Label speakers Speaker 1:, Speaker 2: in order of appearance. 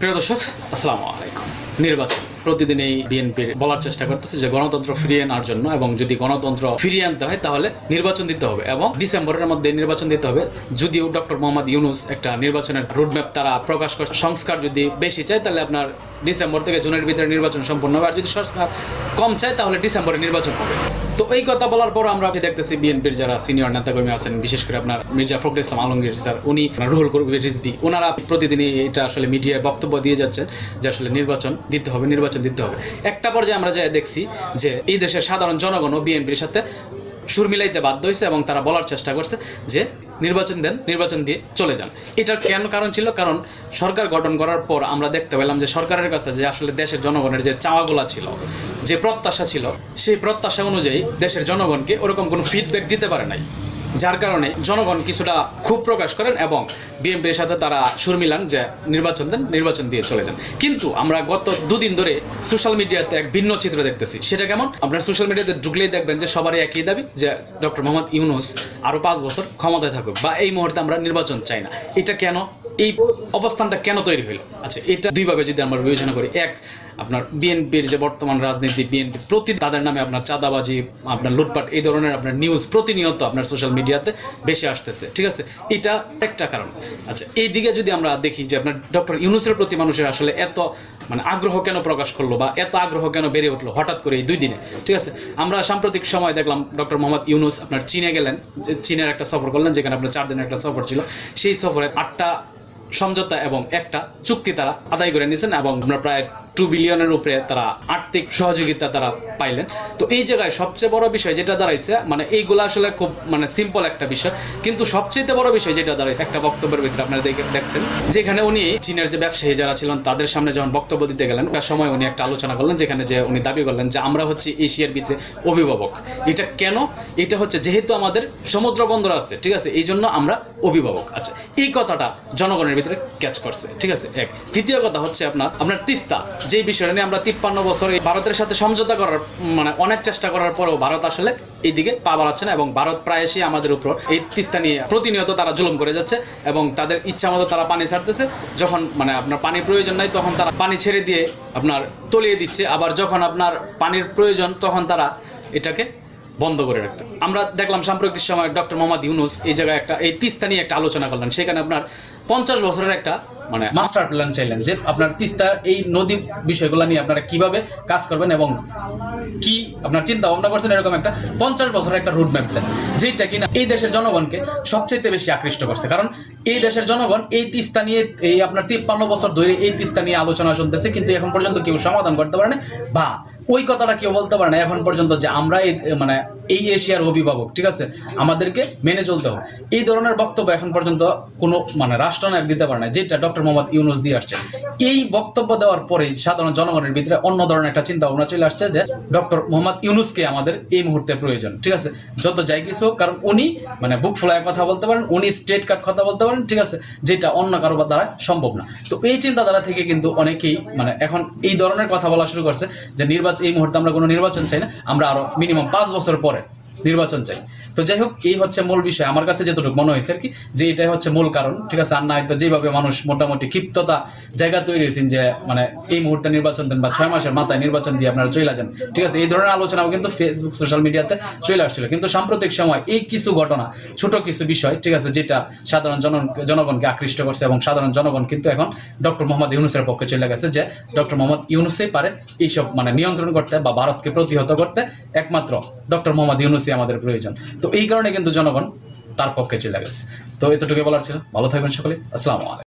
Speaker 1: প্রিয় দর্শক, আসসালামু আলাইকুম। নির্বাচন প্রতিদিন এই বিএনপির বলার চেষ্টা করতেছে যে গণতন্ত্র ফিরিয়ে আনার জন্য, এবং যদি গণতন্ত্র ফিরিয়ে আনতে হয় তাহলে নির্বাচন দিতে হবে এবং ডিসেম্বরের মধ্যে নির্বাচন দিতে হবে। যদিও ডক্টর মোহাম্মদ ইউনূস একটা নির্বাচনের রোডম্যাপ তারা প্রকাশ করছে, সংস্কার যদি বেশি চায় তাহলে আপনার ডিসেম্বর থেকে জুনের ভিতরে নির্বাচন সম্পূর্ণ হবে, আর যদি সংস্কার কম চায় তাহলে ডিসেম্বরে নির্বাচন হবে। তো এই কথা বলার পর আমরা দেখতেছি বিএনপির যারা সিনিয়র নেতাকর্মী আছেন, বিশেষ করে আপনার মির্জা ফখরুল ইসলাম আলমগীর স্যার, উনি রুহুল কবির রিজভী, ওনারা প্রতিদিনই এটা আসলে মিডিয়ায় বক্তব্য দিয়ে যাচ্ছেন যে আসলে নির্বাচন দিতে হবে, নির্বাচন দিতে হবে। একটা পর্যায়ে আমরা যা দেখছি যে এই দেশের সাধারণ জনগণও বিএনপির সাথে সুর মিলাইতে বাধ্য হয়েছে এবং তারা বলার চেষ্টা করছে যে নির্বাচন দেন, নির্বাচন দিয়ে চলে যান। এটার কেন কারণ ছিল? কারণ সরকার গঠন করার পর আমরা দেখতে পেলাম যে সরকারের কাছে যে আসলে দেশের জনগণের যে চাওয়াগুলো ছিল, যে প্রত্যাশা ছিল, সেই প্রত্যাশা অনুযায়ী দেশের জনগণকে ওরকম কোনো ফিডব্যাক দিতে পারে নাই, যার কারণে জনগণ কিছুটা ক্ষোভ প্রকাশ করেন এবং বিএনপির সাথে তারা সুর মিলান যে নির্বাচন দেন, নির্বাচন দিয়ে চলে যান। কিন্তু আমরা গত দুদিন ধরে সোশ্যাল মিডিয়াতে এক ভিন্ন চিত্র দেখতেছি। সেটা কেমন? আপনার সোশ্যাল মিডিয়াতে ঢুকলেই দেখবেন যে সবারই একই দাবি যে ডক্টর মোহাম্মদ ইউনূস আরও 5 বছর ক্ষমতায় থাকুক, বা এই মুহূর্তে আমরা নির্বাচন চাই না। এটা কেন, এই অবস্থানটা কেন তৈরি হইল? আচ্ছা, এটা দুইভাবে যদি আমরা বিবেচনা করি। এক, আপনার বিএনপির যে বর্তমান রাজনীতি, বিএনপি প্রতি তাদের নামে আপনার চাঁদাবাজি, আপনার লুটপাট, এই ধরনের আপনার নিউজ প্রতিনিয়ত আপনার সোশ্যাল মিডিয়াতে বেশি আসতেছে, ঠিক আছে? এটা একটা কারণ। আচ্ছা, এই দিকে যদি আমরা দেখি যে আপনার ডক্টর ইউনূসের প্রতি মানুষের আসলে এত আগ্রহ কেন প্রকাশ করলো, বা এত আগ্রহ কেন বেড়ে উঠলো হঠাৎ করে এই 2 দিনে, ঠিক আছে? আমরা সাম্প্রতিক সময় দেখলাম ডক্টর মোহাম্মদ ইউনূস আপনার চীনে গেলেন, চীনের একটা সফর করলেন, যেখানে আপনার 4 দিনের একটা সফর ছিল। সেই সফরে 8টা সমঝোতা এবং একটা চুক্তি তারা আদায় করে নিয়েছেন এবং আমরা প্রায় 2 বিলিয়নের উপরে তারা আর্থিক সহযোগিতা তারা পাইলেন। তো এই জায়গায় সবচেয়ে বড় বিষয় যেটা দাঁড়াইছে, এইগুলো আসলে খুব সিম্পল একটা বিষয়, কিন্তু সবচেয়ে বড় বিষয় যেটা দাঁড়াইছে একটা বক্তব্যের ভিতরে আপনারা দেখছেন, যেখানে উনি চীনের যে ব্যবসায়ী যারা ছিলেন তাদের সামনে যখন বক্তব্য দিতে গেলেন, তার সময় উনি একটা আলোচনা করলেন, যেখানে যে উনি দাবি করলেন যে আমরা হচ্ছে এশিয়ার ভিতরে অভিভাবক। এটা কেন? এটা হচ্ছে যেহেতু আমাদের সমুদ্র বন্দর আছে, ঠিক আছে, এই জন্য আমরা অভিভাবক। আচ্ছা, এই কথাটা জনগণের ভিতরে ক্যাচ করছে, ঠিক আছে? এক। দ্বিতীয় কথা হচ্ছে আপনার তিস্তা, যেই বিষয়টা নিয়ে আমরা 53 বছর ভারতের সাথে সমঝোতা করার অনেক চেষ্টা করার পরেও ভারত আসলে এইদিকে পা বাড়াচ্ছে না, এবং ভারত প্রায় এসে আমাদের উপর এই তিস্তা নিয়ে প্রতিনিয়ত তারা জুলুম করে যাচ্ছে এবং তাদের ইচ্ছা মতো তারা পানি ছাড়তেছে। যখন আপনার পানির প্রয়োজন নাই তখন তারা পানি ছেড়ে দিয়ে আপনার তলিয়ে দিচ্ছে, আবার যখন আপনার পানির প্রয়োজন তখন তারা এটাকে বন্ধ করে রাখতে। আমরা দেখলাম সাম্প্রতিক সময় ডক্টর মোহাম্মদ ইউনূস এই জায়গায় এই তিস্তা নিয়ে একটা আলোচনা করলেন, সেখানে আপনার 50 বছরের একটা মাস্টার প্ল্যান চাইলেন, যে আপনার তিস্তা এই নদী বিষয়গুলো নিয়ে আপনারা কিভাবে কাজ করবেন এবং কি আপনার চিন্তা ভাবনা করছেন, এরকম একটা 50 বছরের একটা রুট ম্যাপ দেন, যেটা কিনা এই দেশের জনগণকে সবচেয়ে বেশি আকৃষ্ট করছে। কারণ এই দেশের জনগণ এই তিস্তা নিয়ে এই আপনার 53 বছর ধরে এই তিস্তা নিয়ে আলোচনা শুনতেছে, কিন্তু এখন পর্যন্ত কেউ সমাধান করতে পারে না, বা ওই কথাটা কেউ বলতে পারে না এখন পর্যন্ত যে আমরা এই এশিয়ার অভিভাবক, ঠিক আছে, আমাদেরকে মেনে চলতে হবে। এই ধরনের বক্তব্য এখন পর্যন্ত কোনো রাষ্ট্রনায়ক দিতে পারে না, যেটা ডক্টর মোহাম্মদ ইউনূস দিয়ে আসছে। এই বক্তব্য দেওয়ার পরেই সাধারণ জনগণের ভিতরে অন্য ধরনের একটা চিন্তা ভাবনা চলে আসছে যে ডক্টর মোহাম্মদ ইউনূসকে আমাদের এই মুহূর্তে প্রয়োজন, ঠিক আছে, যত যাই কিছু হোক। কারণ উনি বুক ফুলায় কথা বলতে পারেন, উনি স্ট্রেট কাট কথা বলতে পারেন, ঠিক আছে, যেটা অন্য কারো দ্বারা সম্ভব না। তো এই চিন্তাধারা থেকে কিন্তু অনেকেই এখন এই ধরনের কথা বলা শুরু করছে যে এই মুহূর্তে আমরা কোনো নির্বাচন চাই না, আমরা আরো মিনিমাম 5 বছর পরে নির্বাচন চাই। তো যাই হোক, এই হচ্ছে মূল বিষয় আমার কাছে যতটুকু মনে হয়েছে আর কি, যে এটাই হচ্ছে মূল কারণ, ঠিক আছে। আর না হয়তো যেভাবে মানুষ মোটামুটি ক্ষিপ্ততা জায়গা তৈরি হয়েছেন যে এই মুহূর্তে নির্বাচন দেন বা 6 মাসের মাথায় নির্বাচন দিয়ে আপনারা চলে যান, ঠিক আছে, এই ধরনের আলোচনাও কিন্তু ফেসবুক সোশ্যাল মিডিয়াতে চলে আসছিল। কিন্তু সাম্প্রতিক সময় এই কিছু ঘটনা, ছোট কিছু বিষয়, ঠিক আছে, যেটা সাধারণ জনগণকে আকৃষ্ট করছে এবং সাধারণ জনগণ কিন্তু এখন ডক্টর মোহাম্মদ ইউনূসের পক্ষে চলে গেছে, যে ডক্টর মোহাম্মদ ইউনূসই পারে এইসব নিয়ন্ত্রণ করতে বা ভারতকে প্রতিহত করতে, একমাত্র ডক্টর মোহাম্মদ ইউনূসই আমাদের প্রয়োজন। তো এই কারণে কিন্তু জনগণ তার পক্ষে চলে গেছে। তো এতটুকু বলার ছিল। ভালো থাকবেন সকলে। আসসালামু আলাইকুম।